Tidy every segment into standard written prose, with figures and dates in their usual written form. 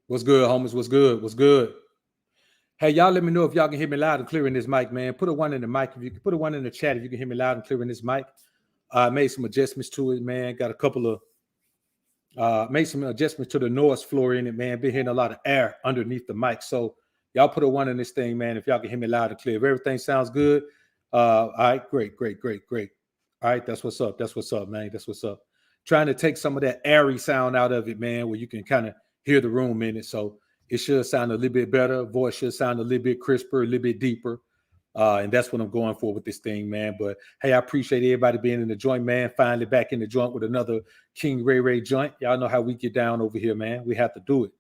What's good, homies? What's good? What's good? Hey, y'all let me know if y'all can hear me loud and clear in this mic, man. Put a one in the mic. If you can put a one in the chat if you can hear me loud and clear in this mic. I made some adjustments to it, man. Got a couple of made some adjustments to the noise floor in it, man. Been hearing a lot of air underneath the mic. So y'all put a one in this thing, man. If y'all can hear me loud and clear. If everything sounds good. All right, great. All right, that's what's up. That's what's up, man. That's what's up. Trying to take some of that airy sound out of it, man, where you can kind of hear the room in it. So it should sound a little bit better. Voice should sound a little bit crisper, a little bit deeper. And that's what I'm going for with this thing, man. But hey, I appreciate everybody being in the joint, man. Finally back in the joint with another King Ray Ray joint. Y'all know how we get down over here, man. We have to do it.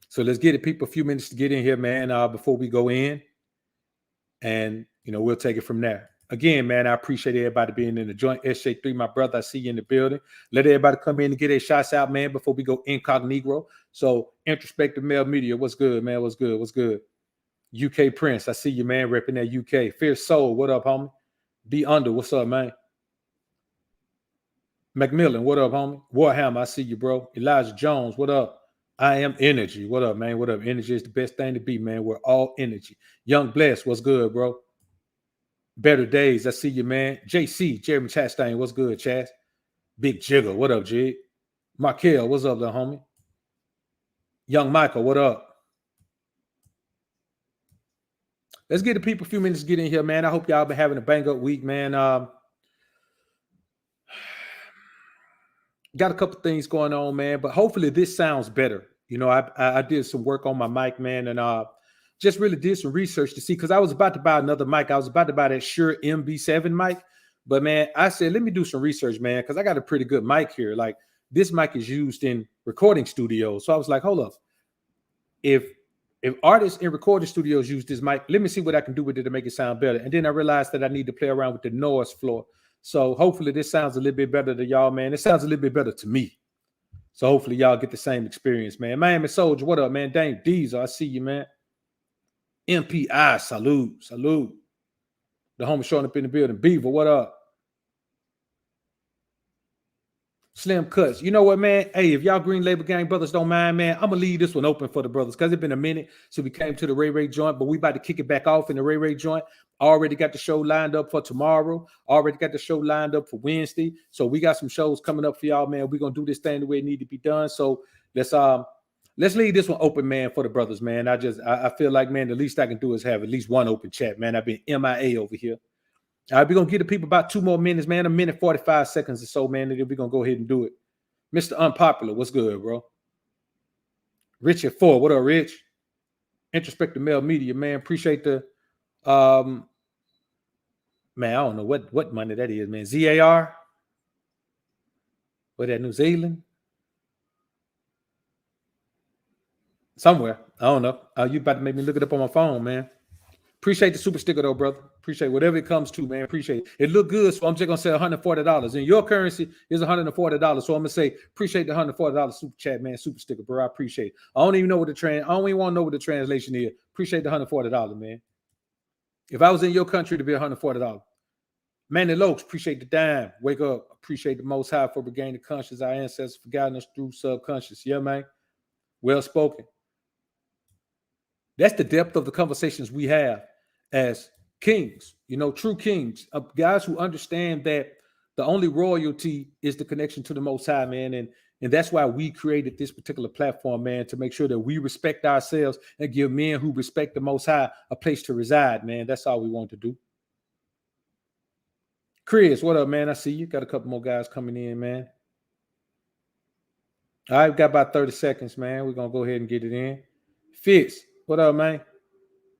So let's get it, people. A few minutes to get in here, man, before we go in. And, we'll take it from there. Again, man, I appreciate everybody being in the joint. SJ3, my brother, I see you in the building. Let everybody come in and get their shots out, man, before we go incognito. So, Introspective Male Media, what's good, man? What's good? What's good? UK Prince, I see you, man, repping that UK. Fierce Soul, what up, homie? Be Under, what's up, man? Macmillan, what up, homie? Warhammer, I see you, bro. Elijah Jones, what up? I am energy. What up, man? What up? Energy is the best thing to be, man. We're all energy. Young Bless, what's good, bro? Better Days, I see you, man. JC, Jeremy Chastain, what's good, Chas? Big Jigger, what up, Jig? Markel, what's up, little homie? Young Michael, what up? Let's get the people a few minutes to get in here, man. I hope y'all been having a bang-up week, man. Got a couple things going on, man, but hopefully this sounds better. I did some work on my mic, man, and just really did some research to see, because I was about to buy another mic. I was about to buy that Shure MB7 mic, but, man, I said, let me do some research, man, because I got a pretty good mic here. Like, this mic is used in recording studios. So I was like, hold up. If artists in recording studios use this mic, let me see what I can do with it to make it sound better. And then I realized that I need to play around with the noise floor. So hopefully this sounds a little bit better to y'all, man. It sounds a little bit better to me. So hopefully y'all get the same experience, man. Miami Soldier, what up, man? Dame Diesel, I see you, man. MPI, salute. The homie showing up in the building. Beaver, what up? Slim Cuts. You know what, man? Hey, if y'all Green Label Gang brothers don't mind, man, I'm going to leave this one open for the brothers, because it's been a minute since we came to the Ray Ray joint, but we about to kick it back off in the Ray Ray joint. Already got the show lined up for tomorrow. Already got the show lined up for Wednesday. So we got some shows coming up for y'all, man. We're going to do this thing the way it need to be done. So let's leave this one open, man, for the brothers, man. I feel like, man, the least I can do is have at least one open chat, man. I've been MIA over here. All right, we're going to give the people about 2 more minutes, man, 1 minute, 45 seconds or so, man, and then we're going to go ahead and do it. Mr. Unpopular, what's good, bro? Richard Ford, what up, Rich? Introspective Male Media, man. Appreciate the, man, I don't know what money that is, man. ZAR? What, that New Zealand? Somewhere. I don't know. You about to make me look it up on my phone, man. Appreciate the super sticker, though, brother. Appreciate whatever it comes to, man. Appreciate it. It look good, so I'm just going to say $140. In your currency is $140, so I'm going to say appreciate the $140 super chat, man. Super sticker, bro. I appreciate it. I don't even know what I don't even want to know what the translation is. Appreciate the $140, man. If I was in your country, it'd be $140. Manny Lokes, appreciate the dime. Wake up. Appreciate the Most High for regaining conscience. Our ancestors for guiding us through subconscious. Yeah, man. Well spoken. That's the depth of the conversations we have as kings, true kings, guys who understand that the only royalty is the connection to the Most High, man. And that's why we created this particular platform, man, to make sure that we respect ourselves and give men who respect the Most High a place to reside, man. That's all we want to do. Chris, what up, man? I see you. Got a couple more guys coming in, man. All right, we got about 30 seconds, man. We're going to go ahead and get it in. Fitz, what up, man?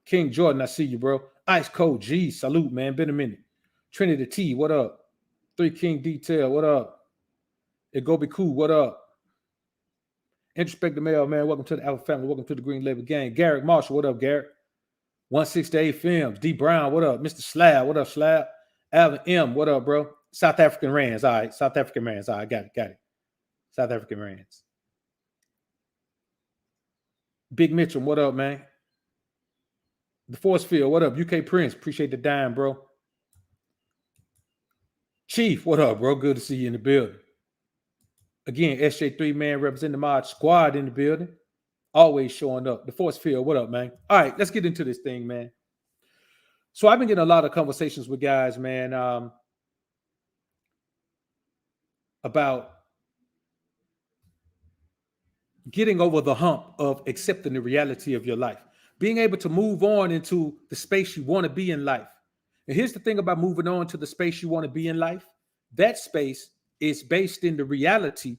King Jordan, I see you, bro. Ice Cold G, salute, man. Been a minute. Trinity T, what up? 3 King Detail, what up? It go be cool, what up? Introspective Male, man. Welcome to the Alpha family. Welcome to the Green Label Gang. Garrett Marshall, what up, Garrett? 168 Films. D Brown, what up? Mr. Slab, what up, Slab? Alvin M, what up, bro? South African Rands, all right. South African Rands, all right. Got it. South African Rands. Big Mitchell, what up, man? The Force Field, what up? UK Prince, appreciate the dime, bro. Chief, what up, bro? Good to see you in the building. Again, SJ3, man, representing the Mod Squad in the building. Always showing up. The force field. What up, man? All right, let's get into this thing, man. So I've been getting a lot of conversations with guys, man, about getting over the hump of accepting the reality of your life, being able to move on into the space you want to be in life. And here's the thing about moving on to the space you want to be in life. That space is based in the reality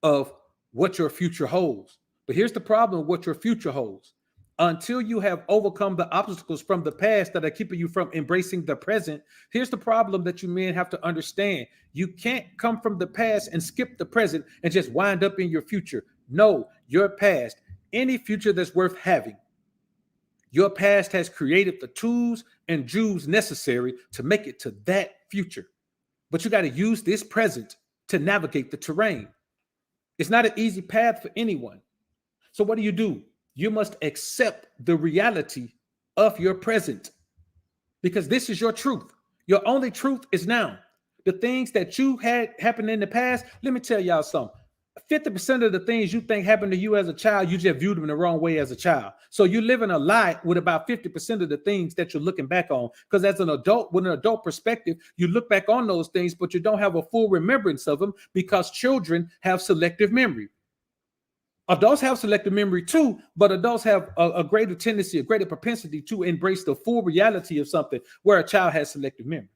of what your future holds. But here's the problem with what your future holds. Until you have overcome the obstacles from the past that are keeping you from embracing the present, here's the problem that you men have to understand. You can't come from the past and skip the present and just wind up in your future. No, your past, any future that's worth having, your past has created the tools and jewels necessary to make it to that future. But you got to use this present to navigate the terrain. It's not an easy path for anyone. So what do? You must accept the reality of your present, because this is your truth. Your only truth is now. The things that you had happen in the past, let me tell y'all something. 50% of the things you think happened to you as a child, you just viewed them the wrong way as a child. So you're living a lie with about 50% of the things that you're looking back on. Because as an adult, with an adult perspective, you look back on those things, but you don't have a full remembrance of them, because children have selective memory. Adults have selective memory too, but adults have a greater tendency, a greater propensity to embrace the full reality of something, where a child has selective memory.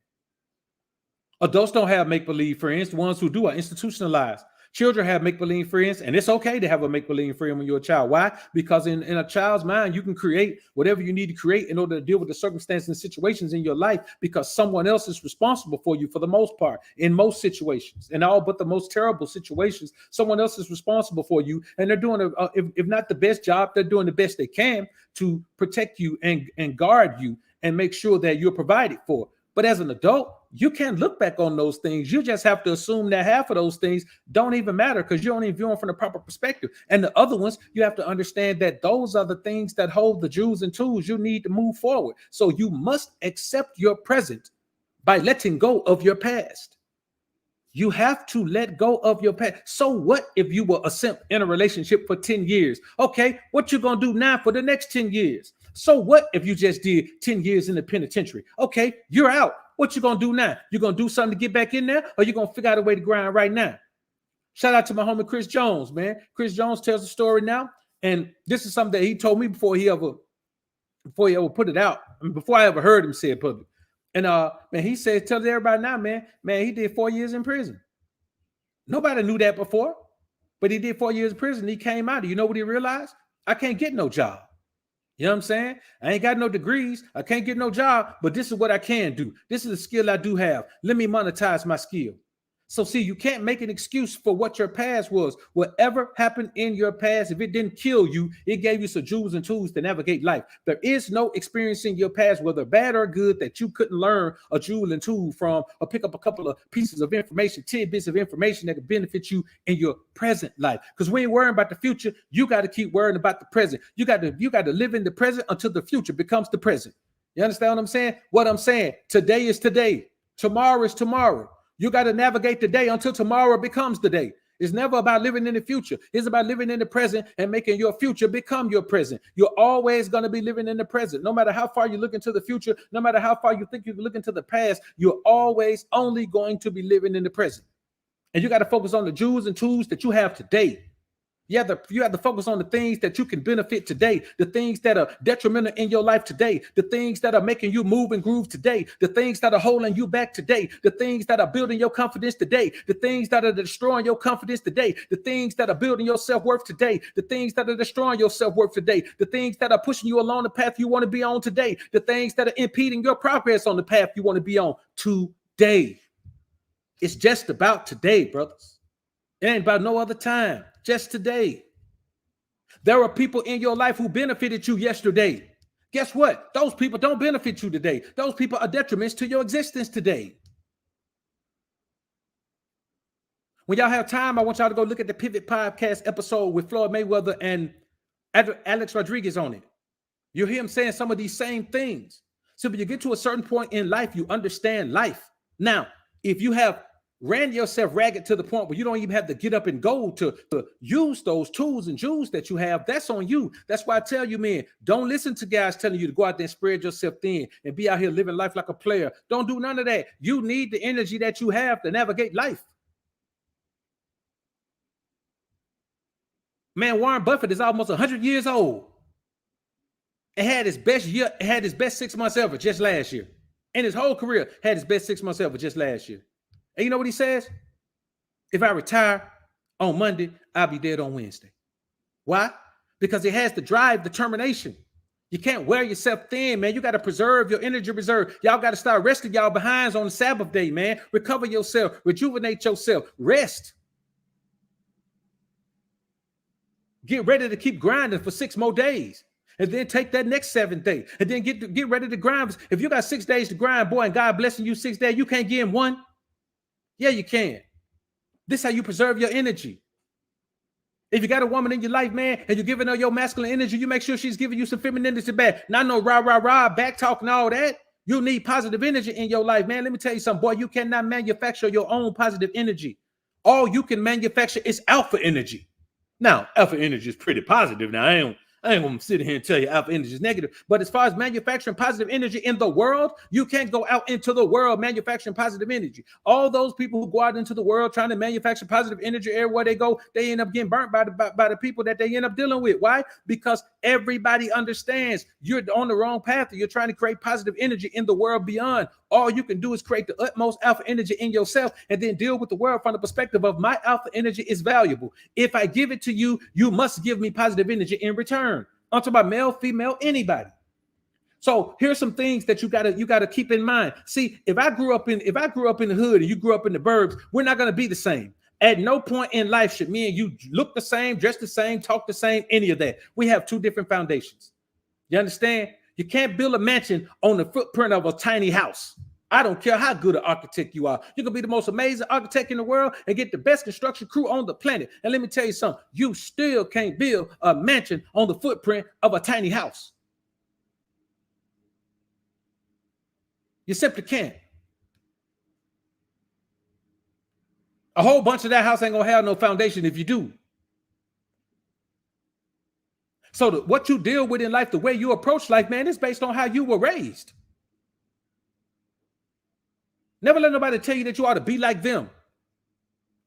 Adults don't have make-believe friends. The ones who do are institutionalized. Children have make-believe friends, and it's okay to have a make-believe friend when you're a child. Why? Because in a child's mind, you can create whatever you need to create in order to deal with the circumstances and situations in your life, because someone else is responsible for you for the most part. In most situations, in all but the most terrible situations, someone else is responsible for you, and they're doing, if not the best job, they're doing the best they can to protect you and guard you and make sure that you're provided for. But as an adult, you can't look back on those things. You just have to assume that half of those things don't even matter, because you don't even view them from the proper perspective. And the other ones, you have to understand that those are the things that hold the jewels and tools you need to move forward. So you must accept your present by letting go of your past. You have to let go of your past. So what if you were a simp in a relationship for 10 years? Okay, what you going to do now for the next 10 years? So what if you just did 10 years in the penitentiary? Okay, you're out. What you going to do now? You going to do something to get back in there, or you going to figure out a way to grind right now? Shout out to my homie Chris Jones, man. Chris Jones tells a story now, and this is something that he told me before he ever put it out. I mean, before I ever heard him say it public. And man, he said, tell everybody now, man, he did 4 years in prison. Nobody knew that before, but he did 4 years in prison. He came out. You know what he realized? I can't get no job. You know what I'm saying? I ain't got no degrees. I can't get no job, but this is what I can do. This is a skill I do have. Let me monetize my skill. So see, you can't make an excuse for what your past was. Whatever happened in your past, if it didn't kill you, it gave you some jewels and tools to navigate life. There is no experience in your past, whether bad or good, that you couldn't learn a jewel and tool from, or pick up a couple of pieces of information, tidbits of information that could benefit you in your present life. Because when you're worrying about the future, you got to keep worrying about the present. You got to live in the present until the future becomes the present. You understand what I'm saying? What I'm saying, today is today. Tomorrow is tomorrow. You got to navigate the day until tomorrow becomes the day. It's never about living in the future. It's about living in the present and making your future become your present. You're always going to be living in the present. No matter how far you look into the future, no matter how far you think you can look into the past, you're always only going to be living in the present. And you got to focus on the jewels and tools that you have today. You have to focus on the things that you can benefit today, the things that are detrimental in your life today, the things that are making you move and groove today, the things that are holding you back today, the things that are building your confidence today, the things that are destroying your confidence today, the things that are building your self-worth today, the things that are destroying your self-worth today, the things that are pushing you along the path you want to be on today, the things that are impeding your progress on the path you want to be on today. It's just about today, brothers. It ain't about no other time. Just today. There are people in your life who benefited you yesterday. Guess what? Those people don't benefit you today. Those people are detriments to your existence today. When y'all have time, I want y'all to go look at the Pivot Podcast episode with Floyd Mayweather and Alex Rodriguez on it. You'll hear him saying some of these same things. So when you get to a certain point in life, you understand life. Now, if you have ran yourself ragged to the point where you don't even have to get up and go to use those tools and jewels that you have. That's on you. That's why I tell you, man, don't listen to guys telling you to go out there and spread yourself thin and be out here living life like a player. Don't do none of that. You need the energy that you have to navigate life. Man, Warren Buffett is almost 100 years old and had his best year, had his best 6 months ever just last year. In his whole career, had his best 6 months ever just last year. And you know what he says? If I retire on Monday, I'll be dead on Wednesday. Why? Because he has the drive, determination. You can't wear yourself thin, man. You got to preserve your energy reserve. Y'all got to start resting y'all behinds on the Sabbath day, man. Recover yourself, rejuvenate yourself, rest. Get ready to keep grinding for 6 more days. And then take that next 7th day. And then get ready to grind. If you got 6 days to grind, boy, and God blessing you 6 days, you can't get in 1. Yeah, you can. This is how you preserve your energy. If you got a woman in your life, man, and you're giving her your masculine energy, you make sure she's giving you some femininity back. Not no rah, back talking, all that. You need positive energy in your life, man. Let me tell you something, boy. You cannot manufacture your own positive energy. All you can manufacture is alpha energy. Now, alpha energy is pretty positive. Now, I ain't gonna sit here and tell you alpha energy is negative. But as far as manufacturing positive energy in the world, you can't go out into the world manufacturing positive energy. All those people who go out into the world trying to manufacture positive energy everywhere they go, they end up getting burnt by the people that they end up dealing with. Why? Because everybody understands you're on the wrong path. You're trying to create positive energy in the world beyond. All you can do is create the utmost alpha energy in yourself and then deal with the world from the perspective of my alpha energy is valuable. If I give it to you, you must give me positive energy in return. I'm talking about male, female, anybody. So here's some things that you gotta keep in mind. See, if I grew up in the hood and you grew up in the burbs, we're not gonna be the same. At no point in life should me and you look the same, dress the same, talk the same, any of that. We have 2 different foundations. You understand? You can't build a mansion on the footprint of a tiny house. I don't care how good an architect you are. You can be the most amazing architect in the world and get the best construction crew on the planet. And let me tell you something, you still can't build a mansion on the footprint of a tiny house. You simply can't. A whole bunch of that house ain't gonna have no foundation if you do. So what you deal with in life, the way you approach life, man, is based on how you were raised. Never let nobody tell you that you ought to be like them.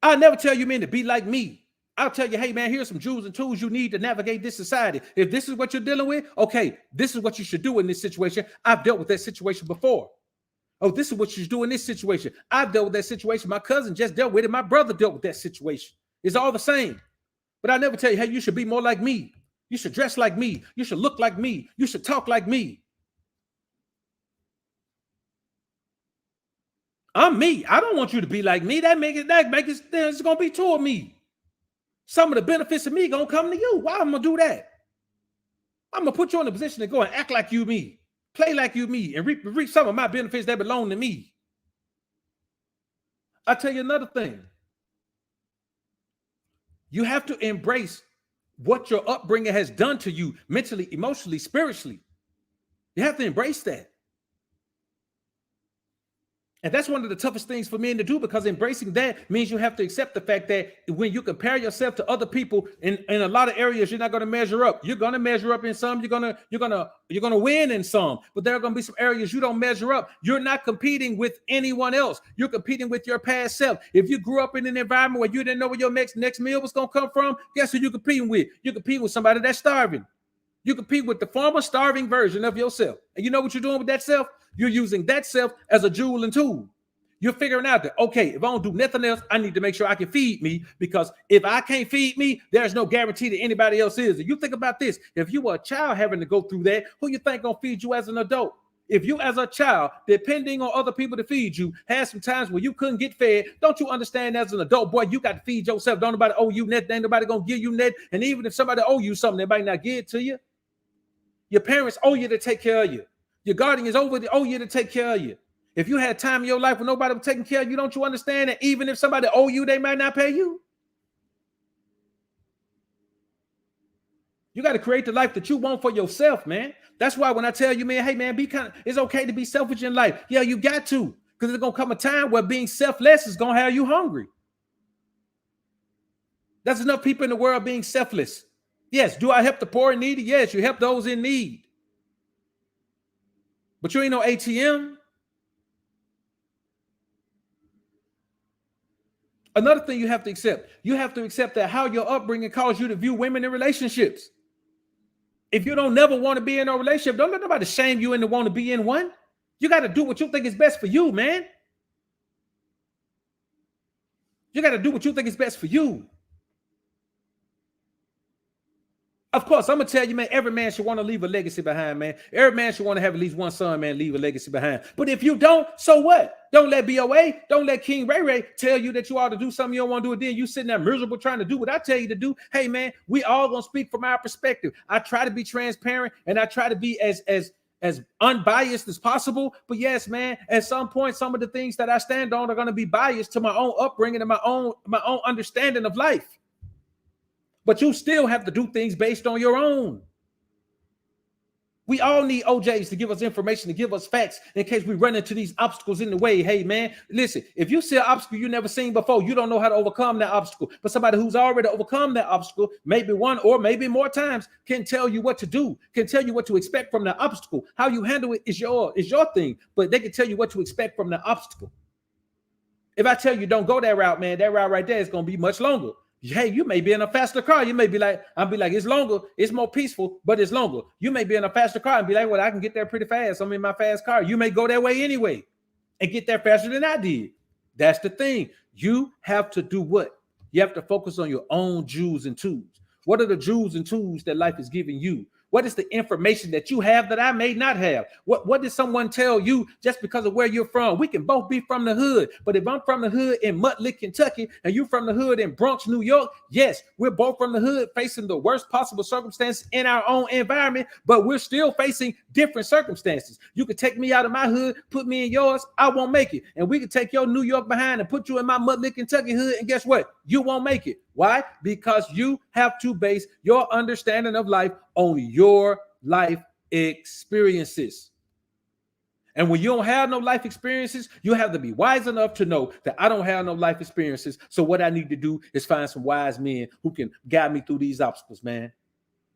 I'll never tell you, man, to be like me. I'll tell you, hey, man, here's some jewels and tools you need to navigate this society. If this is what you're dealing with, okay, this is what you should do in this situation. I've dealt with that situation before. Oh, this is what you should do in this situation. I've dealt with that situation. My cousin just dealt with it. My brother dealt with that situation. It's all the same. But I never tell you, hey, you should be more like me. You should dress like me. You should look like me. You should talk like me. I'm me. I don't want you to be like me. That make it there's gonna be 2 of me. Some of the benefits of me gonna come to you. Why I'm gonna do that? I'm gonna put you in a position to go and act like you me, play like you me, and reap some of my benefits that belong to me. I'll tell you another thing. You have to embrace what your upbringing has done to you mentally, emotionally, spiritually. You have to embrace that. And that's one of the toughest things for men to do, because embracing that means you have to accept the fact that when you compare yourself to other people in a lot of areas, you're not going to measure up. You're going to measure up in some, you're going to win in some, but there are going to be some areas you don't measure up. You're not competing with anyone else. You're competing with your past self. If you grew up in an environment where you didn't know where your next meal was going to come from, guess who you're competing with? You're competing with somebody that's starving. You compete with the former starving version of yourself. And you know what you're doing with that self? You're using that self as a jewel and tool. You're figuring out that, okay, if I don't do nothing else, I need to make sure I can feed me, because if I can't feed me, there's no guarantee that anybody else is. And you think about this. If you were a child having to go through that, who you think gonna feed you as an adult? If you as a child, depending on other people to feed you, had some times where you couldn't get fed, don't you understand as an adult, boy, you got to feed yourself. Don't nobody owe you net. Ain't nobody gonna give you net. And even if somebody owe you something, they might not give it to you. Your parents owe you to take care of you. Your guardians owe you to take care of you. If you had time in your life when nobody was taking care of you, don't you understand that even if somebody owe you, they might not pay you? You got to create the life that you want for yourself, man. That's why when I tell you, man, hey, man, it's okay to be selfish in life. Yeah, you got to. Because there's going to come a time where being selfless is going to have you hungry. There's enough people in the world being selfless. Yes, do I help the poor and needy? Yes, you help those in need. But you ain't no ATM. Another thing you have to accept that how your upbringing caused you to view women in relationships. If you don't never want to be in a relationship, don't let nobody shame you into want to be in one. You got to do what you think is best for you, man. You got to do what you think is best for you. Of course, I'm going to tell you, man, every man should want to leave a legacy behind, man. Every man should want to have at least one son, man, leave a legacy behind. But if you don't, so what? Don't let BOA, don't let King Ray Ray tell you that you ought to do something you don't want to do. And then you sitting there miserable trying to do what I tell you to do. Hey, man, we all going to speak from our perspective. I try to be transparent and I try to be as unbiased as possible. But yes, man, at some point, some of the things that I stand on are going to be biased to my own upbringing and my own understanding of life. But you still have to do things based on your own. We all need OJs to give us information, to give us facts in case we run into these obstacles in the way. Hey, man, listen, if you see an obstacle you never seen before, you don't know how to overcome that obstacle. But somebody who's already overcome that obstacle, maybe one or maybe more times, can tell you what to do, can tell you what to expect from the obstacle. How you handle it is your thing, but they can tell you what to expect from the obstacle. If I tell you don't go that route, man, that route right there is going to be much longer. Hey, you may be in a faster car. You may be like, I'll be like, it's longer, it's more peaceful, but it's longer. You may be in a faster car and be like, well, I can get there pretty fast. I'm in my fast car. You may go that way anyway and get there faster than I did. That's the thing. You have to do what? You have to focus on your own jewels and tools. What are the jewels and tools that life is giving you? What is the information that you have that I may not have? What did someone tell you just because of where you're from? We can both be from the hood, but if I'm from the hood in Mud Lick, Kentucky, and you're from the hood in Bronx, New York, yes, we're both from the hood facing the worst possible circumstances in our own environment, but we're still facing different circumstances. You could take me out of my hood, put me in yours, I won't make it. And we could take your New York behind and put you in my Mud Lick, Kentucky hood, and guess what? You won't make it. Why? Because you have to base your understanding of life on your life experiences. And when you don't have no life experiences, you have to be wise enough to know that I don't have no life experiences. So what I need to do is find some wise men who can guide me through these obstacles, man.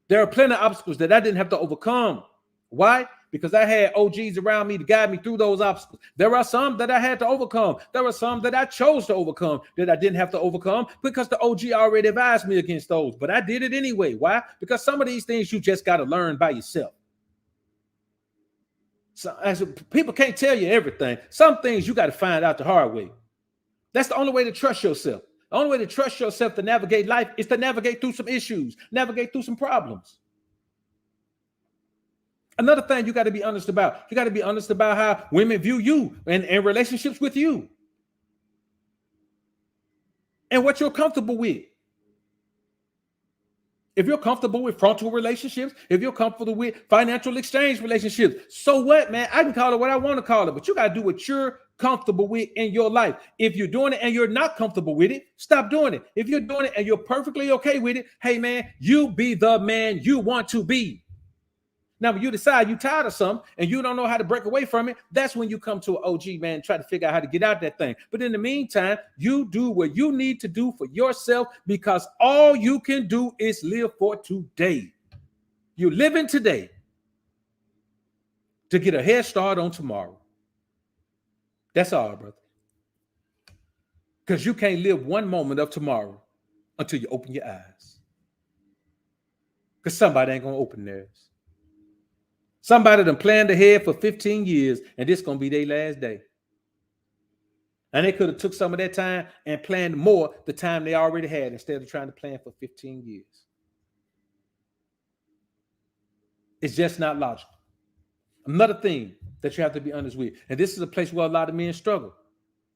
There are plenty of obstacles that I didn't have to overcome. Why? Because I had OGs around me to guide me through those obstacles. There are some that I had to overcome. There are some that I chose to overcome that I didn't have to overcome because the OG already advised me against those. But I did it anyway. Why? Because some of these things you just got to learn by yourself. So people can't tell you everything. Some things you got to find out the hard way. That's the only way to trust yourself. The only way to trust yourself to navigate life is to navigate through some issues, navigate through some problems. Another thing you got to be honest about. You got to be honest about how women view you and relationships with you. And what you're comfortable with. If you're comfortable with frontal relationships, if you're comfortable with financial exchange relationships, so what, man? I can call it what I want to call it, but you got to do what you're comfortable with in your life. If you're doing it and you're not comfortable with it, stop doing it. If you're doing it and you're perfectly okay with it, hey, man, you be the man you want to be. Now, when you decide you're tired of something and you don't know how to break away from it, that's when you come to an OG, man, and try to figure out how to get out that thing. But in the meantime, you do what you need to do for yourself because all you can do is live for today. You're living today to get a head start on tomorrow. That's all, brother. Because you can't live one moment of tomorrow until you open your eyes. Because somebody ain't going to open theirs. Somebody done planned ahead for 15 years, and this going to be their last day. And they could have took some of that time and planned more the time they already had instead of trying to plan for 15 years. It's just not logical. Another thing that you have to be honest with, and this is a place where a lot of men struggle.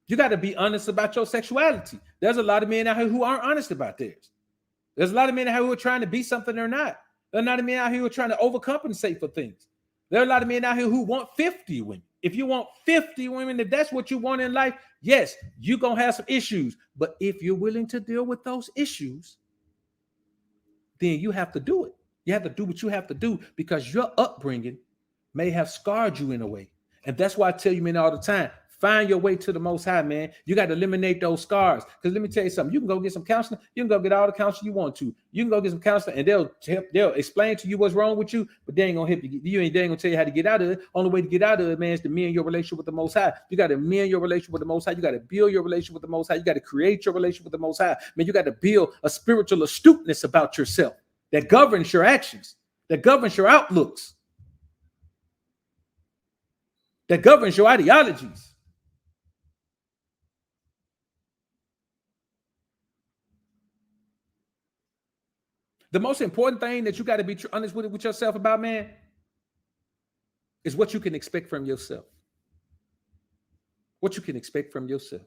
You got to be honest about your sexuality. There's a lot of men out here who aren't honest about theirs. There's a lot of men out here who are trying to be something they're not. There are a lot of men out here who are trying to overcompensate for things. There are a lot of men out here who want 50 women. If you want 50 women, if that's what you want in life, yes, you're going to have some issues. But if you're willing to deal with those issues, then you have to do it. You have to do what you have to do because your upbringing may have scarred you in a way. And that's why I tell you men all the time, Find your way to the Most High, man. You got to eliminate those scars. Because let me tell you something. You can go get some counseling. You can go get all the counseling you want to. You can go get some counseling, and they'll explain to you what's wrong with you, but they ain't gonna help you. They ain't gonna tell you how to get out of it. Only way to get out of it, man, is to mend your relationship with the Most High. You got to mend your relationship with the Most High. You got to build your relationship with the Most High. You got to create your relationship with the Most High. Man, you got to build a spiritual astuteness about yourself that governs your actions, that governs your outlooks, that governs your ideologies. The most important thing that you got to be honest with yourself about, man, is what you can expect from yourself. What you can expect from yourself.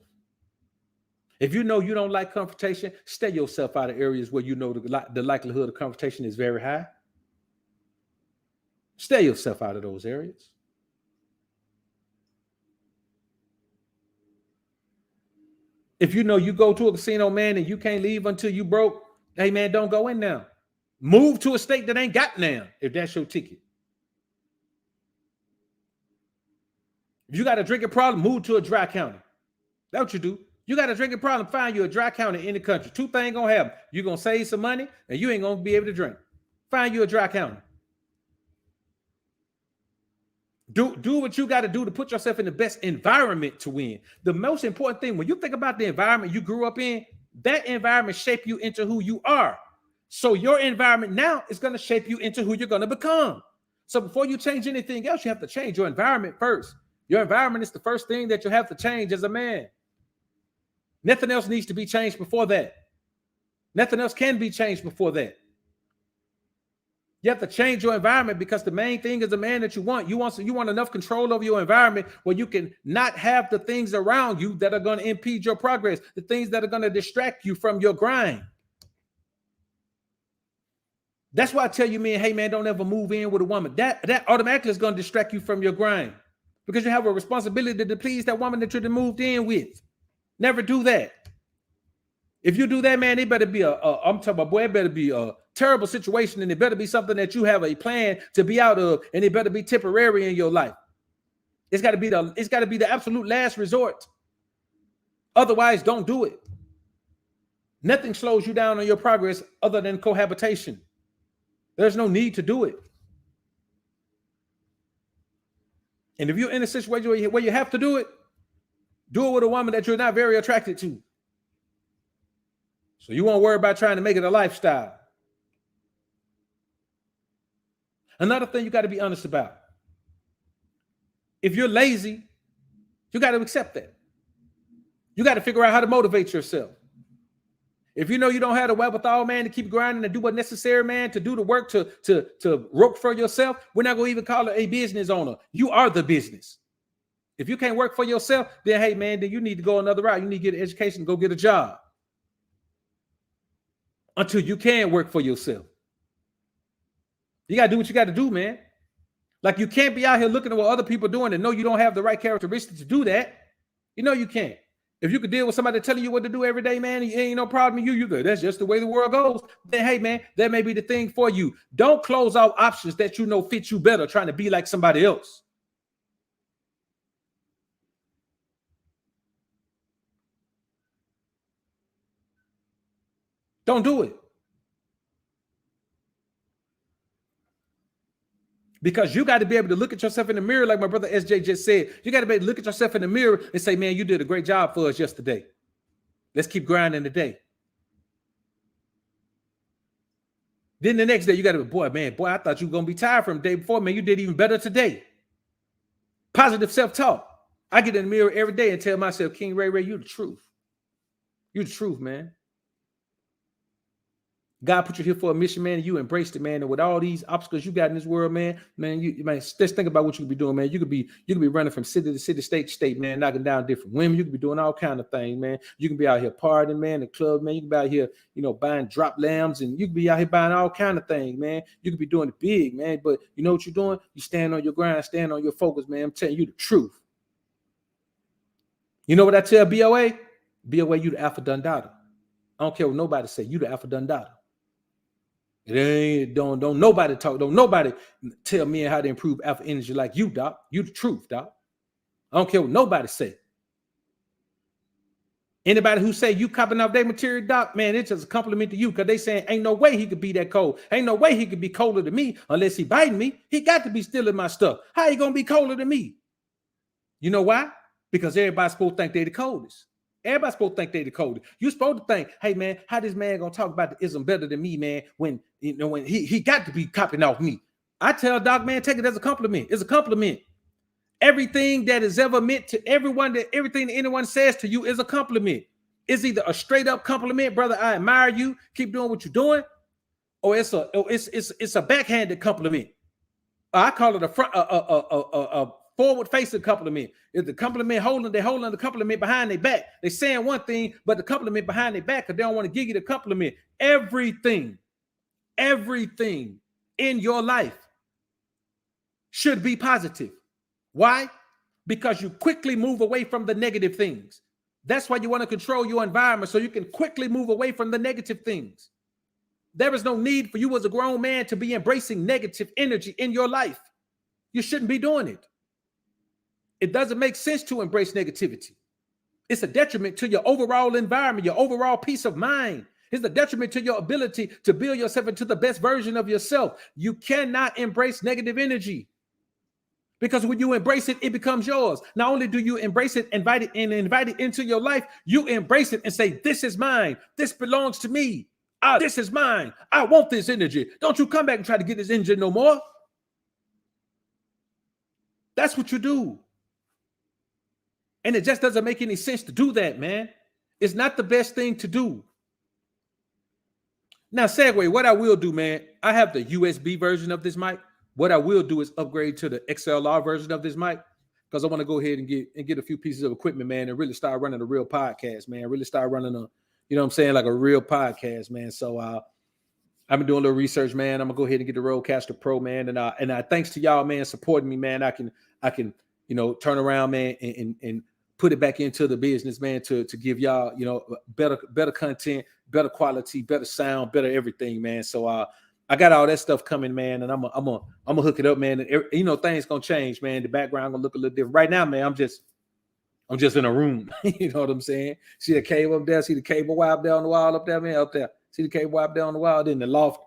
If you know you don't like confrontation, stay yourself out of areas where you know the likelihood of confrontation is very high. Stay yourself out of those areas. If you know you go to a casino, man, and you can't leave until you broke, hey, man, don't go in now. Move to a state that ain't got now, if that's your ticket. If you got a drinking problem, move to a dry county. That's what you do. You got a drinking problem, find you a dry county in the country. Two things gonna happen. You're gonna save some money, and you ain't gonna be able to drink. Find you a dry county. Do what you got to do to put yourself in the best environment to win. The most important thing, when you think about the environment you grew up in, that environment shaped you into who you are. So your environment now is going to shape you into who you're going to become. So before you change anything else, you have to change your environment first. Your environment is the first thing that you have to change as a man. Nothing else needs to be changed before that. Nothing else can be changed before that. You have to change your environment, because the main thing is the man that you want. You want enough control over your environment where you can not have the things around you that are going to impede your progress, the things that are going to distract you from your grind. That's why I tell you, man, hey, man, don't ever move in with a woman. That automatically is going to distract you from your grind, because you have a responsibility to please that woman that you're moved in with. Never do that. If you do that, man, it better be I'm talking about, boy, it better be a terrible situation, and it better be something that you have a plan to be out of, and it better be temporary in your life. It's got to be the absolute last resort. Otherwise, don't do it. Nothing slows you down on your progress other than cohabitation. There's no need to do it. And if you're in a situation where you have to do it with a woman that you're not very attracted to. So you won't worry about trying to make it a lifestyle. Another thing you got to be honest about. If you're lazy, you got to accept that. You got to figure out how to motivate yourself. If you know you don't have the wherewithal, man, to keep grinding and do what's necessary, man, to do the work to work for yourself, we're not going to even call it a business owner. You are the business. If you can't work for yourself, then, hey, man, then you need to go another route. You need to get an education, go get a job until you can work for yourself. You got to do what you got to do, man. Like, you can't be out here looking at what other people are doing and know you don't have the right characteristics to do that. You know you can't. If you could deal with somebody telling you what to do every day, man, it ain't no problem. You good. That's just the way the world goes. Then, hey, man, that may be the thing for you. Don't close out options that you know fit you better, trying to be like somebody else. Don't do it. Because you got to be able to look at yourself in the mirror, like my brother SJ just said. You got to be able to look at yourself in the mirror and say, man, you did a great job for us yesterday. Let's keep grinding today. Then the next day, you got to be, boy, I thought you were going to be tired from the day before. Man, you did even better today. Positive self-talk. I get in the mirror every day and tell myself, King Ray, you're the truth. You're the truth, man. God put you here for a mission, man, and you embraced it, man. And with all these obstacles you got in this world, man, let's think about what you could be doing, man. You could be running from city to city, state to state, man, knocking down different women. You could be doing all kind of things, man. You can be out here partying, man, the club, man. You can be out here, buying drop lambs, and you can be out here buying all kind of things, man. You could be doing it big, man. But you know what you're doing? You stand on your grind, stand on your focus, man. I'm telling you the truth. You know what I tell BOA? BOA, you the alpha Dundada. I don't care what nobody say. You the alpha Dundada. It ain't, don't nobody talk. Don't nobody tell me how to improve alpha energy like you, Doc. You the truth, Doc. I don't care what nobody say. Anybody who say you copying off their material, doc, man, it's just a compliment to you because they saying ain't no way he could be that cold. Ain't no way he could be colder than me unless he biting me. He got to be stealing my stuff. How he gonna be colder than me? You know why? Because everybody's supposed to think they're the coldest. Everybody's supposed to think they're the coldest. You're supposed to think, hey man, how this man gonna talk about the ism better than me, man? When when he got to be copying off me. I tell Doc, man, take it as a compliment. It's a compliment. Everything that is ever meant to everyone, that everything that anyone says to you is a compliment. It's either a straight up compliment, brother, I admire you, keep doing what you're doing, or it's a backhanded compliment. I call it a forward facing compliment. If the compliment they're holding the compliment behind their back. They're saying one thing, but the compliment behind their back because they don't want to give you the compliment. Everything in your life should be positive. Why? Because you quickly move away from the negative things. That's why you want to control your environment so you can quickly move away from the negative things. There is no need for you as a grown man to be embracing negative energy in your life. You shouldn't be doing it. It doesn't make sense to embrace negativity. It's a detriment to your overall environment, your overall peace of mind. It's a detriment to your ability to build yourself into the best version of yourself. You cannot embrace negative energy. Because when you embrace it, it becomes yours. Not only do you embrace it, invite it into your life, you embrace it and say, this is mine. This belongs to me. This is mine. I want this energy. Don't you come back and try to get this energy no more. That's what you do. And it just doesn't make any sense to do that, man. It's not the best thing to do. Now, segue, what I will do, man, I have the USB version of this mic. What I will do is upgrade to the XLR version of this mic because I want to go ahead and get a few pieces of equipment, man, and really start running a real podcast, man. Really start running a, you know what I'm saying, like a real podcast, man. So I've been doing a little research, man. I'm gonna go ahead and get the Rodecaster Pro, man. And thanks to y'all, man, supporting me, man. I can turn around, man, and put it back into the business, man, to give y'all, better content, better quality, better sound, better everything, man. So I got all that stuff coming, man, and I'm gonna hook it up, man. And things gonna change, man. The background gonna look a little different. Right now, man, I'm just in a room. You know what I'm saying? See the cable up there, see the cable wire up there on the wall up there, man, up there. See the cable wire up there on the wall, then the loft,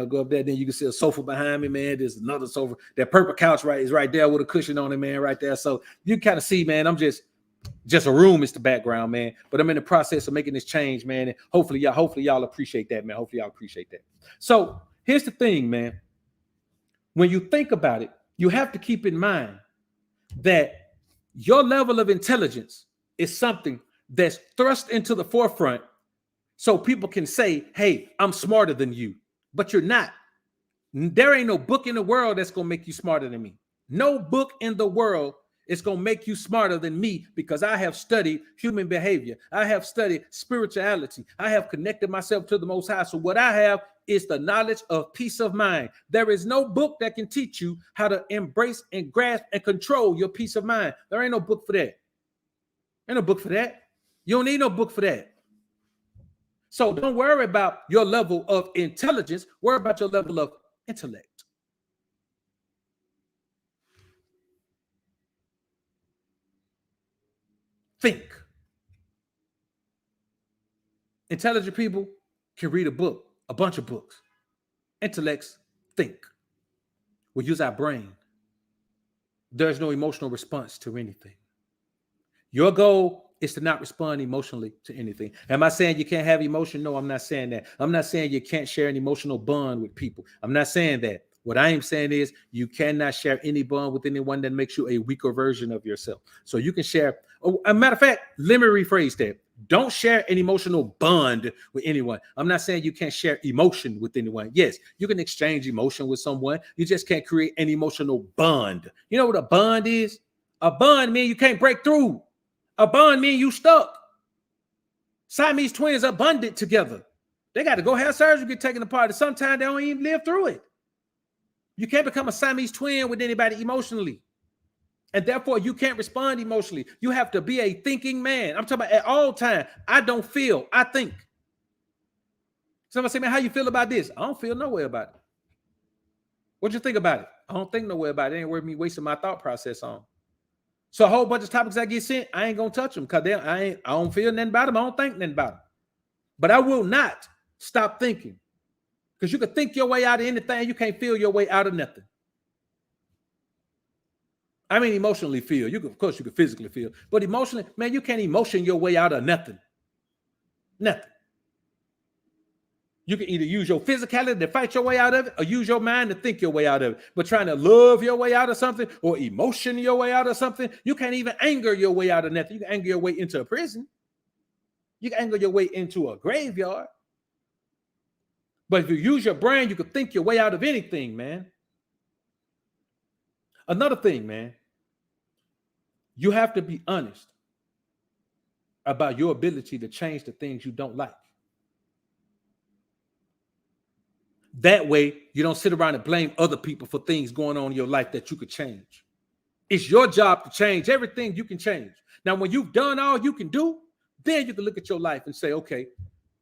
go up there, then you can see a sofa behind me, man. There's another sofa. That purple couch is right there with a cushion on it, man, right there. So you kind of see, man, I'm just a room is the background, man. But I'm in the process of making this change, man. And hopefully y'all appreciate that, man. Hopefully y'all appreciate that. So here's the thing, man. When you think about it, you have to keep in mind that your level of intelligence is something that's thrust into the forefront so people can say, hey, I'm smarter than you, but you're not. There ain't no book in the world that's going to make you smarter than me. No book in the world is going to make you smarter than me because I have studied human behavior. I have studied spirituality. I have connected myself to the Most High. So what I have is the knowledge of peace of mind. There is no book that can teach you how to embrace and grasp and control your peace of mind. There ain't no book for that. Ain't no book for that. You don't need no book for that. So don't worry about your level of intelligence. Worry about your level of intellect. Think. Intelligent people can read a book, a bunch of books. Intellects think. We use our brain. There's no emotional response to anything. Your goal is to not respond emotionally to anything. Am I saying you can't have emotion? No, I'm not saying that. I'm not saying you can't share an emotional bond with people. I'm not saying that. What I am saying is you cannot share any bond with anyone that makes you a weaker version of yourself. So you can share. Oh, a matter of fact, let me rephrase that. Don't share an emotional bond with anyone. I'm not saying you can't share emotion with anyone. Yes, you can exchange emotion with someone. You just can't create an emotional bond. You know what a bond is? A bond means you can't break through. A bond means you stuck. Siamese twins are bonded together. They got to go have surgery, get taken apart. And sometimes they don't even live through it. You can't become a Siamese twin with anybody emotionally. And therefore, you can't respond emotionally. You have to be a thinking man. I'm talking about at all times. I don't feel, I think. Somebody say, man, how you feel about this? I don't feel no way about it. What you think about it? I don't think no way about it. It ain't worth me wasting my thought process on. So a whole bunch of topics I get sent, I ain't gonna touch them because I don't feel nothing about them. I don't think nothing about them. But I will not stop thinking. Because you can think your way out of anything, you can't feel your way out of nothing. I mean, emotionally feel. Of course, you can physically feel, but emotionally, man, you can't emotion your way out of nothing. Nothing. You can either use your physicality to fight your way out of it, or use your mind to think your way out of it. But trying to love your way out of something, or emotion your way out of something, you can't even anger your way out of nothing. You can anger your way into a prison. You can anger your way into a graveyard. But if you use your brain, you can think your way out of anything, man. Another thing, man, you have to be honest about your ability to change the things you don't like. That way, you don't sit around and blame other people for things going on in your life that you could change. It's your job to change everything you can change. Now, when you've done all you can do, then you can look at your life and say, okay,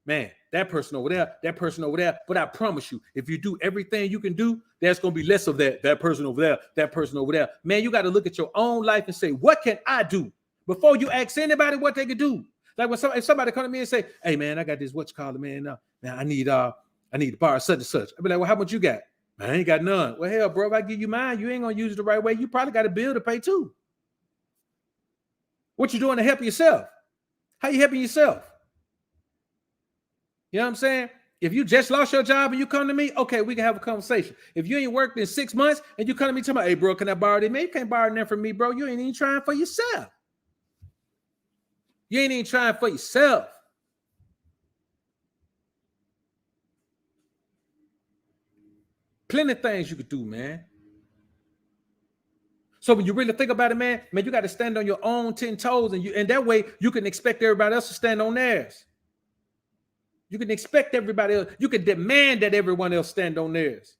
man, that person over there, that person over there. But I promise you, if you do everything you can do, there's going to be less of that person over there, that person over there. Man, you got to look at your own life and say, what can I do? Before you ask anybody what they can do. Like if somebody come to me and say, hey, man, I got this, what you call it, man. Man, I need to borrow such and such. I'll be like, well, how much you got? Man, I ain't got none. Well, hell, bro, if I give you mine, you ain't going to use it the right way. You probably got a bill to pay too. What you doing to help yourself? How you helping yourself? You know what I'm saying? If you just lost your job and you come to me, okay, we can have a conversation. If you ain't worked in 6 months and you come to me talking about, hey, bro, can I borrow it? Man, you can't borrow that from me, bro. You ain't even trying for yourself. You ain't even trying for yourself. Plenty of things you could do, man. So when you really think about it, man, you got to stand on your own 10 toes, and that way you can expect everybody else to stand on theirs. You can expect everybody else. You can demand that everyone else stand on theirs.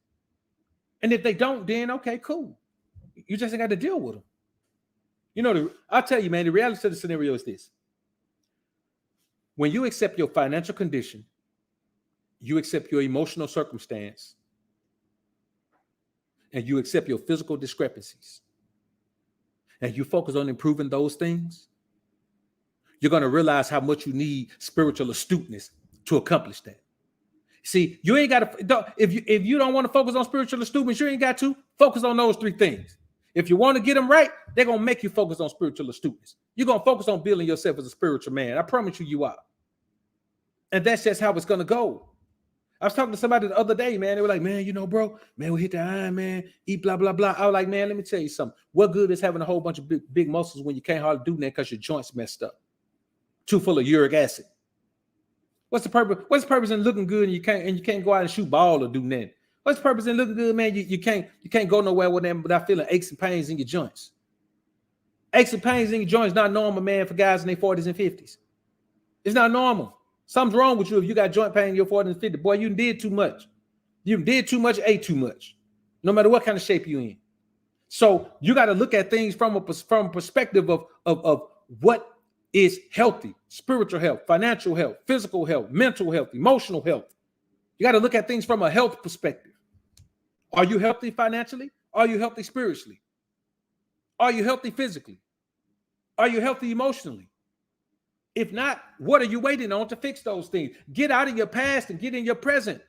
And if they don't, then okay, cool. You just ain't got to deal with them. You know, I'll tell you, man, the reality of the scenario is this. When you accept your financial condition, you accept your emotional circumstance, and you accept your physical discrepancies, and you focus on improving those things, you're going to realize how much you need spiritual astuteness to accomplish that. See, you ain't got to, if you don't want to focus on spiritual astuteness, you ain't got to focus on those 3 things. If you want to get them right, they're going to make you focus on spiritual astuteness. You're going to focus on building yourself as a spiritual man. I promise you are. And that's just how it's going to go. I was talking to somebody the other day, man. They were like, man, you know, bro, man, we hit the iron, man, eat blah, blah, blah. I was like, man, let me tell you something. What good is having a whole bunch of big muscles when you can't hardly do that because your joints messed up? Too full of uric acid. What's the purpose? What's the purpose in looking good and you can't go out and shoot ball or do nothing? What's the purpose in looking good, man? You can't go nowhere with them without feeling aches and pains in your joints. Aches and pains in your joints not normal, man, for guys in their 40s and 50s. It's not normal. Something's wrong with you if you got joint pain in your 40s and 50s. Boy, you did too much. You did too much, ate too much. No matter what kind of shape you're in. So you got to look at things from a perspective of what is healthy: spiritual health, financial health, physical health, mental health, emotional health. You got to look at things from a health perspective. Are you healthy financially? Are you healthy spiritually? Are you healthy physically? Are you healthy emotionally? If not, what are you waiting on to fix those things? Get out of your past and get in your present.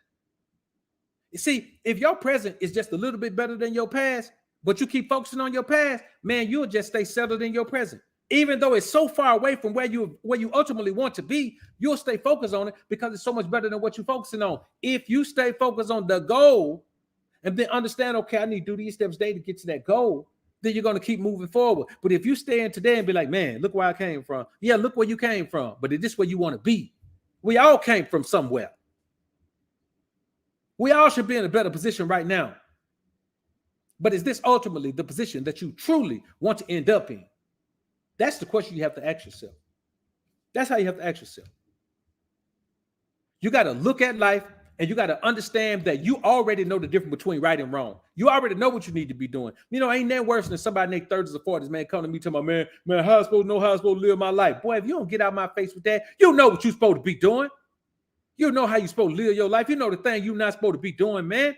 You see, if your present is just a little bit better than your past, but you keep focusing on your past, man, you'll just stay settled in your present. Even though it's so far away from where you ultimately want to be, you'll stay focused on it because it's so much better than what you're focusing on. If you stay focused on the goal and then understand, okay, I need to do these steps today to get to that goal, then you're going to keep moving forward. But if you stay in today and be like, man, look where I came from. Yeah, look where you came from. But is this where you want to be? We all came from somewhere. We all should be in a better position right now. But is this ultimately the position that you truly want to end up in? That's the question you have to ask yourself. That's how you have to ask yourself. You got to look at life and you got to understand that you already know the difference between right and wrong. You already know what you need to be doing. You know, ain't that worse than somebody in their 30s or 40s, man, come to me telling my man, how I supposed to know how I'm supposed to live my life? Boy, if you don't get out of my face with that, you know what you're supposed to be doing. You know how you're supposed to live your life. You know the thing you're not supposed to be doing, man.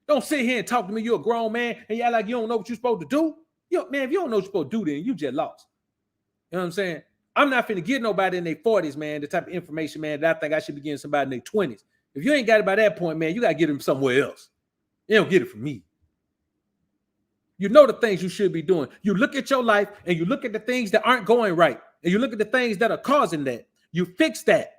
Don't sit here and talk to me. You're a grown man and you act like you don't know what you're supposed to do. Man, if you don't know what you're supposed to do, then you just lost. You know what I'm saying? I'm not finna get nobody in their 40s, man, the type of information, man, that I think I should be getting somebody in their 20s. If you ain't got it by that point, man, you got to get them somewhere else. You don't get it from me. You know the things you should be doing. You look at your life and you look at the things that aren't going right. And you look at the things that are causing that. You fix that.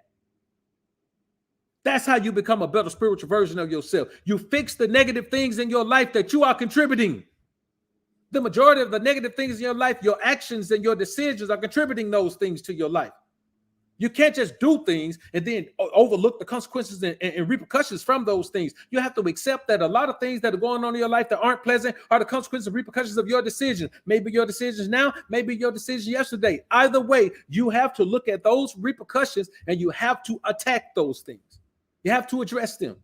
That's how you become a better spiritual version of yourself. You fix the negative things in your life that you are contributing. The majority of the negative things in your life, your actions and your decisions are contributing those things to your life. You can't just do things and then overlook the consequences and repercussions from those things. You have to accept that a lot of things that are going on in your life that aren't pleasant are the consequences and repercussions of your decisions. Maybe your decisions now, maybe your decision yesterday. Either way, you have to look at those repercussions and you have to attack those things. You have to address them.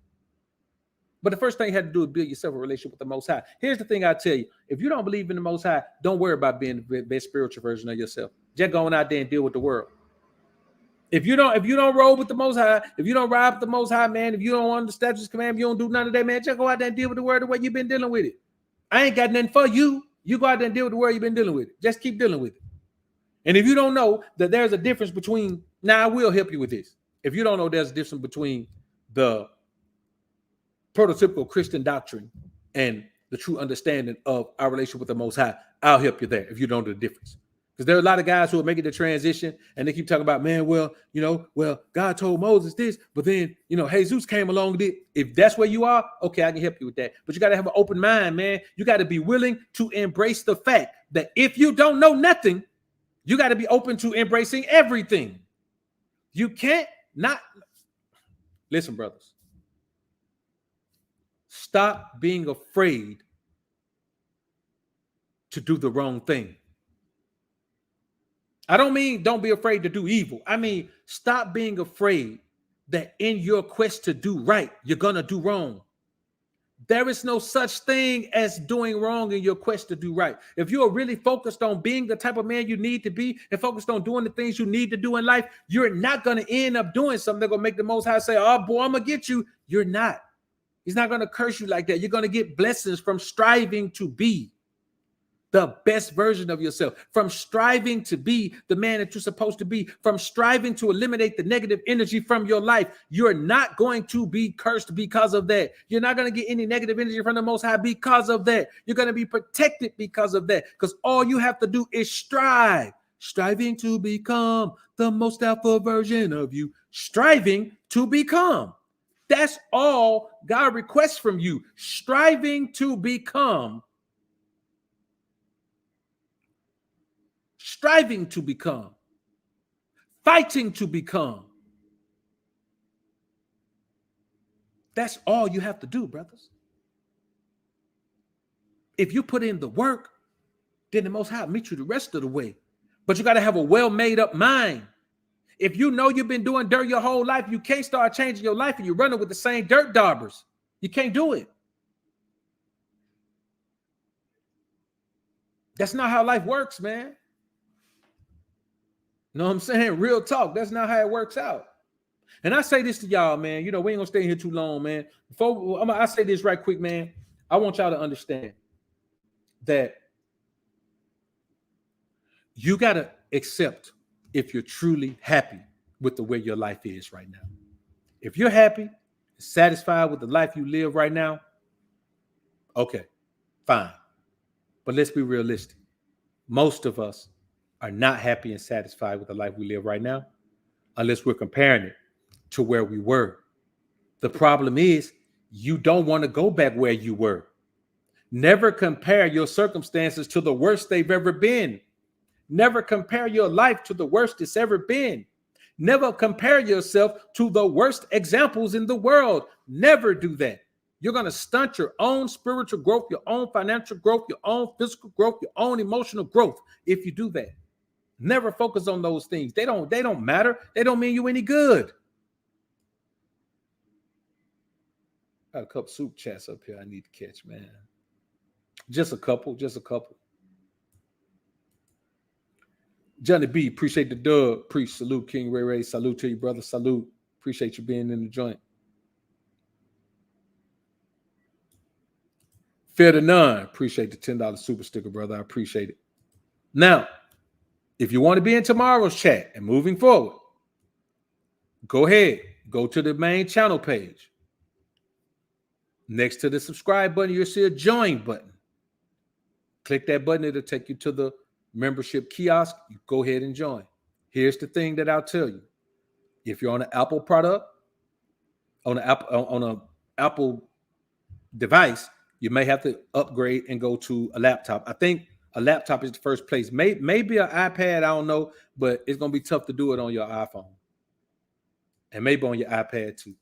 But the first thing you have to do is build yourself a relationship with the Most High. Here's the thing I tell you. If you don't believe in the Most High, don't worry about being the best spiritual version of yourself. Just go on out there and deal with the world. If you don't roll with the Most High, if you don't ride with the Most High, man, if you don't want the statutes, command, you don't do none of that, man, just go out there and deal with the world the way you've been dealing with it. I ain't got nothing for you. You go out there and deal with the world you've been dealing with it. Just keep dealing with it. And if you don't know that there's a difference between, now I will help you with this. If you don't know there's a difference between the prototypical Christian doctrine and the true understanding of our relationship with the Most High, I'll help you there if you don't know the difference. Because there are a lot of guys who are making the transition and they keep talking about, man, God told Moses this, but then, Jesus came along and did. If that's where you are, okay, I can help you with that. But you got to have an open mind, man. You got to be willing to embrace the fact that if you don't know nothing, you got to be open to embracing everything. You can't not. Listen, brothers. Stop being afraid to do the wrong thing. I don't mean don't be afraid to do evil. I mean, stop being afraid that in your quest to do right, you're going to do wrong. There is no such thing as doing wrong in your quest to do right. If you're really focused on being the type of man you need to be and focused on doing the things you need to do in life, you're not going to end up doing something that's going to make the Most High say, oh, boy, I'm going to get you. You're not. He's not going to curse you like that. You're going to get blessings from striving to be the best version of yourself, from striving to be the man that you're supposed to be, from striving to eliminate the negative energy from your life. You're not going to be cursed because of that. You're not going to get any negative energy from the Most High because of that. You're going to be protected because of that, because all you have to do is strive, striving to become the most alpha version of you, striving to become. That's all God requests from you, striving to become. Striving to become, fighting to become. That's all you have to do, brothers. If you put in the work, then the Most High will meet you the rest of the way. But you got to have a well-made up mind. If you know you've been doing dirt your whole life, you can't start changing your life and you're running with the same dirt daubers. You can't do it. That's not how life works, man. You know what I'm saying? Real talk. That's not how it works out. And I say this to y'all, man. We ain't gonna stay here too long, man. I say this right quick, man. I want y'all to understand that you gotta accept if you're truly happy with the way your life is right now. If you're happy, satisfied with the life you live right now, okay, fine. But let's be realistic. Most of us are not happy and satisfied with the life we live right now, unless we're comparing it to where we were. The problem is you don't want to go back where you were. Never compare your circumstances to the worst they've ever been. Never compare your life to the worst it's ever been. Never compare yourself to the worst examples in the world. Never do that. You're going to stunt your own spiritual growth, your own financial growth, your own physical growth, your own emotional growth if you do that. Never focus on those things. They don't matter. They don't mean you any good. Got a couple soup chats up here I need to catch, man. Just a couple. Johnny B, appreciate the dub. Preach, salute, King Ray. Salute to you, brother. Salute. Appreciate you being in the joint. Fair to none. Appreciate the $10 super sticker, brother. I appreciate it. Now, if you want to be in tomorrow's chat and moving forward, go ahead. Go to the main channel page. Next to the subscribe button, you'll see a join button. Click that button. It'll take you to the membership kiosk. You go ahead and join. Here's the thing that I'll tell you. If you're on an Apple product, on an Apple device, you may have to upgrade and go to a laptop. I think a laptop is the first place. Maybe an iPad, I don't know, but it's going to be tough to do it on your iPhone. And maybe on your iPad too.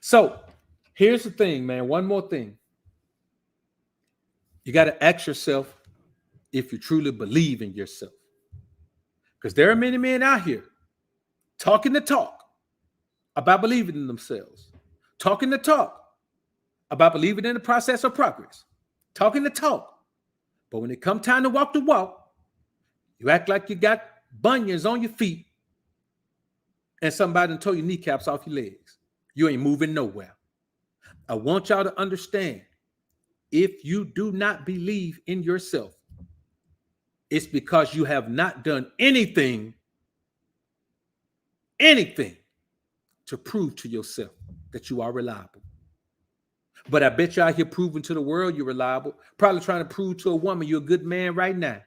So here's the thing, man. One more thing. You got to ask yourself if you truly believe in yourself. Because there are many men out here talking the talk about believing in themselves, talking the talk about believing in the process of progress, talking the talk. But when it comes time to walk the walk, you act like you got bunions on your feet and somebody done tore your kneecaps off your legs. You ain't moving nowhere. I want y'all to understand, if you do not believe in yourself, it's because you have not done anything to prove to yourself that you are reliable. But I bet you out here proving to the world you're reliable. Probably trying to prove to a woman you're a good man right now.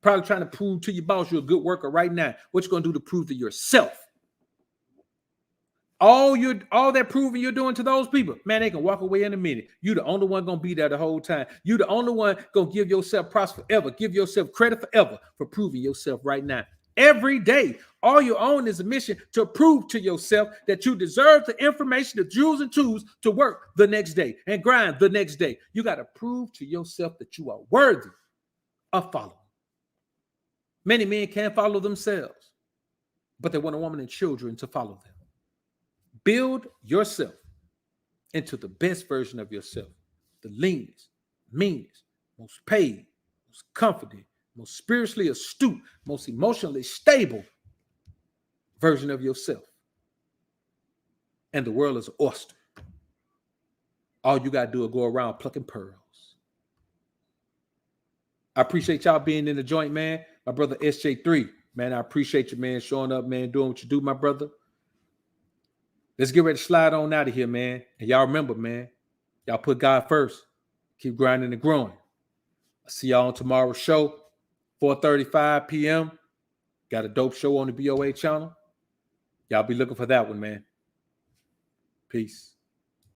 Probably trying to prove to your boss you're a good worker right now. What you going to do to prove to yourself? All that proving you're doing to those people, man, they can walk away in a minute. You the only one going to be there the whole time. You the only one going to give yourself props forever, give yourself credit forever for proving yourself right now. Every day, all you own is a mission to prove to yourself that you deserve the information, the jewels and tools to work the next day and grind the next day. You got to prove to yourself that you are worthy of following. Many men can't follow themselves, but they want a woman and children to follow them. Build yourself into the best version of yourself, the leanest, meanest, most paid, most confident, most spiritually astute, most emotionally stable version of yourself. And the world is an oyster. All you got to do is go around plucking pearls. I appreciate y'all being in the joint, man. My brother SJ3, man, I appreciate you, man, showing up, man, doing what you do, my brother. Let's get ready to slide on out of here, man. And y'all remember, man, y'all put God first. Keep grinding and growing. I'll see y'all on tomorrow's show, 4:35 p.m. Got a dope show on the BOA channel. Y'all be looking for that one, man. Peace.